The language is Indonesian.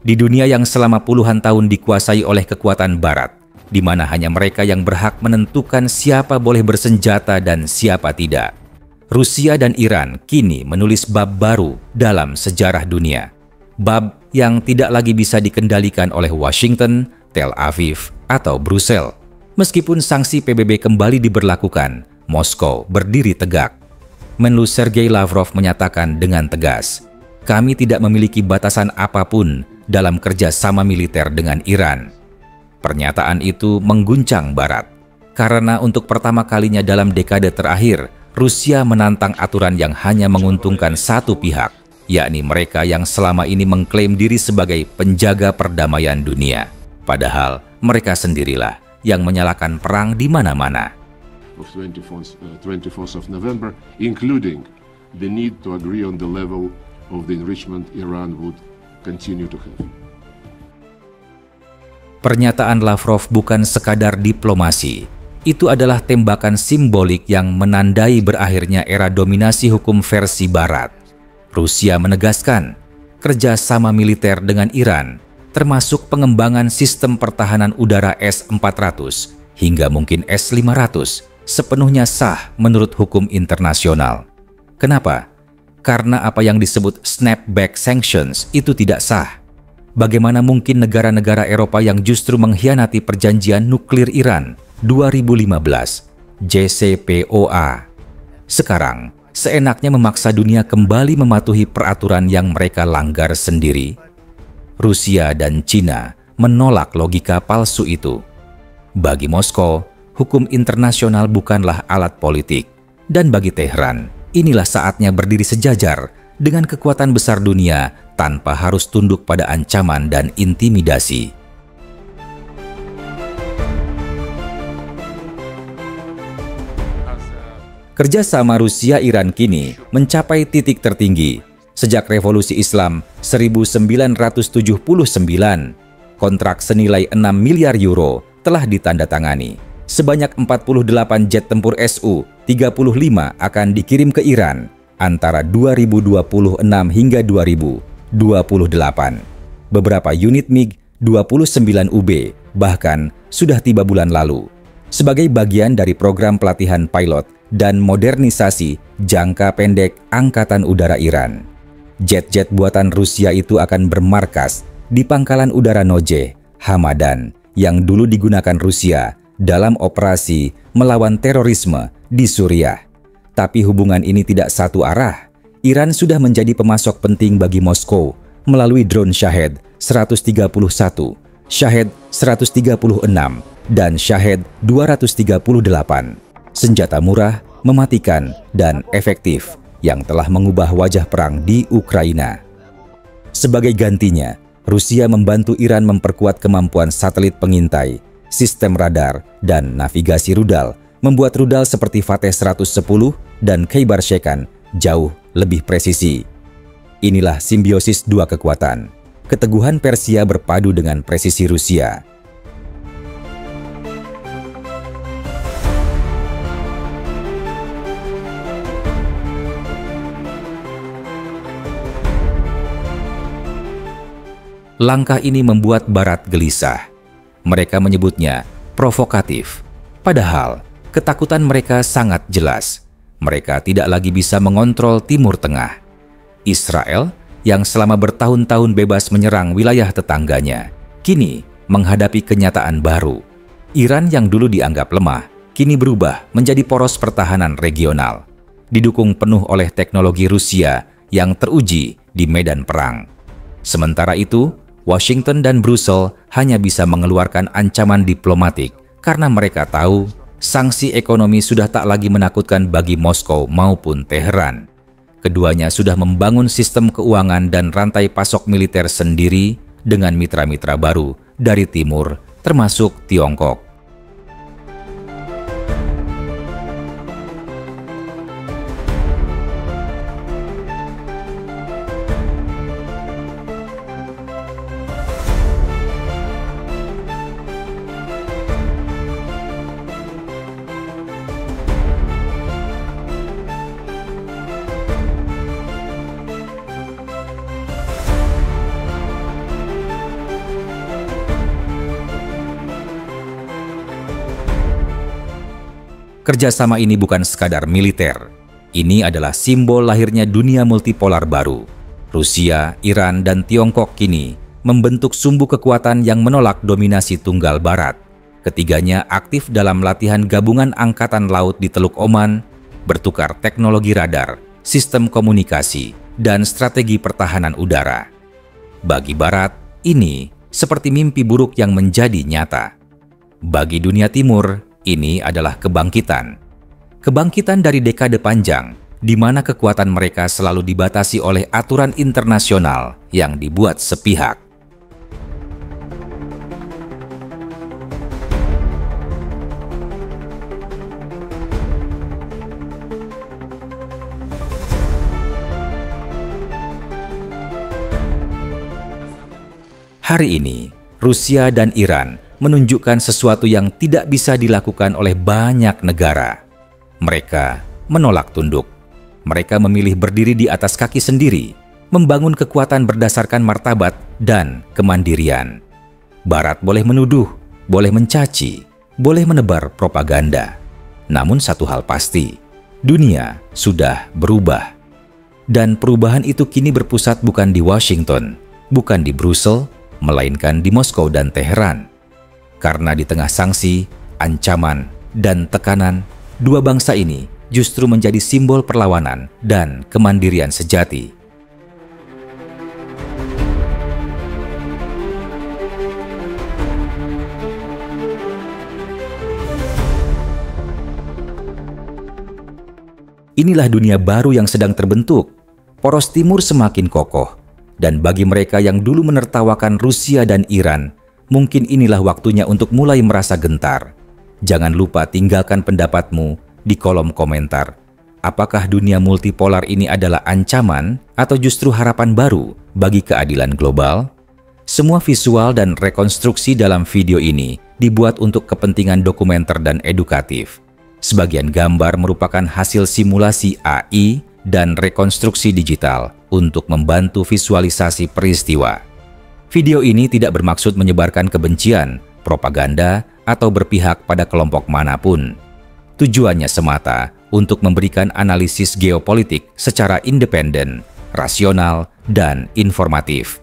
Di dunia yang selama puluhan tahun dikuasai oleh kekuatan Barat, di mana hanya mereka yang berhak menentukan siapa boleh bersenjata dan siapa tidak, Rusia dan Iran kini menulis bab baru dalam sejarah dunia. Bab yang tidak lagi bisa dikendalikan oleh Washington, Tel Aviv, atau Brussels. Meskipun sanksi PBB kembali diberlakukan, Moskow berdiri tegak. Menlu Sergei Lavrov menyatakan dengan tegas, "Kami tidak memiliki batasan apapun dalam kerjasama militer dengan Iran." Pernyataan itu mengguncang Barat, karena untuk pertama kalinya dalam dekade terakhir, Rusia menantang aturan yang hanya menguntungkan satu pihak, yakni mereka yang selama ini mengklaim diri sebagai penjaga perdamaian dunia. Padahal mereka sendirilah yang menyalakan perang di mana-mana. Of 24th of November, including the need to agree on the level of the enrichment Iran would continue to have. Pernyataan Lavrov bukan sekadar diplomasi. Itu adalah tembakan simbolik yang menandai berakhirnya era dominasi hukum versi Barat. Rusia menegaskan kerjasama militer dengan Iran, termasuk pengembangan sistem pertahanan udara S-400 hingga mungkin S-500, sepenuhnya sah menurut hukum internasional. Kenapa? Karena apa yang disebut snapback sanctions itu tidak sah. Bagaimana mungkin negara-negara Eropa yang justru mengkhianati perjanjian nuklir Iran 2015, JCPOA, sekarang seenaknya memaksa dunia kembali mematuhi peraturan yang mereka langgar sendiri? Rusia dan Cina menolak logika palsu itu. Bagi Moskow, hukum internasional bukanlah alat politik. Dan bagi Teheran, inilah saatnya berdiri sejajar dengan kekuatan besar dunia tanpa harus tunduk pada ancaman dan intimidasi. Kerjasama Rusia-Iran kini mencapai titik tertinggi. Sejak Revolusi Islam 1979, kontrak senilai 6 miliar euro telah ditandatangani. Sebanyak 48 jet tempur Su-35 akan dikirim ke Iran antara 2026 hingga 2028. Beberapa unit MiG-29UB bahkan sudah tiba bulan lalu. Sebagai bagian dari program pelatihan pilot dan modernisasi jangka pendek Angkatan Udara Iran, jet-jet buatan Rusia itu akan bermarkas di Pangkalan Udara Nojeh, Hamadan, yang dulu digunakan Rusia dalam operasi melawan terorisme di Suriah. Tapi hubungan ini tidak satu arah. Iran sudah menjadi pemasok penting bagi Moskow melalui drone Shahed 131, Shahed 136, dan Shahed 238. Senjata murah, mematikan, dan efektif yang telah mengubah wajah perang di Ukraina. Sebagai gantinya, Rusia membantu Iran memperkuat kemampuan satelit pengintai, sistem radar, dan navigasi rudal, membuat rudal seperti Fateh 110 dan Khaybar Shekan jauh lebih presisi. Inilah simbiosis dua kekuatan. Keteguhan Persia berpadu dengan presisi Rusia. Langkah ini membuat Barat gelisah. Mereka menyebutnya provokatif. Padahal, ketakutan mereka sangat jelas. Mereka tidak lagi bisa mengontrol Timur Tengah. Israel, yang selama bertahun-tahun bebas menyerang wilayah tetangganya, kini menghadapi kenyataan baru. Iran yang dulu dianggap lemah, kini berubah menjadi poros pertahanan regional. Didukung penuh oleh teknologi Rusia yang teruji di medan perang. Sementara itu, Washington dan Brussels hanya bisa mengeluarkan ancaman diplomatik karena mereka tahu sanksi ekonomi sudah tak lagi menakutkan bagi Moskow maupun Teheran. Keduanya sudah membangun sistem keuangan dan rantai pasok militer sendiri dengan mitra-mitra baru dari timur, termasuk Tiongkok. Kerjasama ini bukan sekadar militer. Ini adalah simbol lahirnya dunia multipolar baru. Rusia, Iran, dan Tiongkok kini membentuk sumbu kekuatan yang menolak dominasi tunggal Barat. Ketiganya aktif dalam latihan gabungan angkatan laut di Teluk Oman, bertukar teknologi radar, sistem komunikasi, dan strategi pertahanan udara. Bagi Barat, ini seperti mimpi buruk yang menjadi nyata. Bagi dunia Timur, ini adalah kebangkitan. Kebangkitan dari dekade panjang, di mana kekuatan mereka selalu dibatasi oleh aturan internasional yang dibuat sepihak. Hari ini, Rusia dan Iran menunjukkan sesuatu yang tidak bisa dilakukan oleh banyak negara. Mereka menolak tunduk. Mereka memilih berdiri di atas kaki sendiri, membangun kekuatan berdasarkan martabat dan kemandirian. Barat boleh menuduh, boleh mencaci, boleh menebar propaganda. Namun satu hal pasti, dunia sudah berubah. Dan perubahan itu kini berpusat bukan di Washington, bukan di Brussel, melainkan di Moskow dan Teheran. Karena di tengah sanksi, ancaman, dan tekanan, dua bangsa ini justru menjadi simbol perlawanan dan kemandirian sejati. Inilah dunia baru yang sedang terbentuk. Poros Timur semakin kokoh. Dan bagi mereka yang dulu menertawakan Rusia dan Iran, mungkin inilah waktunya untuk mulai merasa gentar. Jangan lupa tinggalkan pendapatmu di kolom komentar. Apakah dunia multipolar ini adalah ancaman atau justru harapan baru bagi keadilan global? Semua visual dan rekonstruksi dalam video ini dibuat untuk kepentingan dokumenter dan edukatif. Sebagian gambar merupakan hasil simulasi AI dan rekonstruksi digital untuk membantu visualisasi peristiwa. Video ini tidak bermaksud menyebarkan kebencian, propaganda, atau berpihak pada kelompok manapun. Tujuannya semata untuk memberikan analisis geopolitik secara independen, rasional, dan informatif.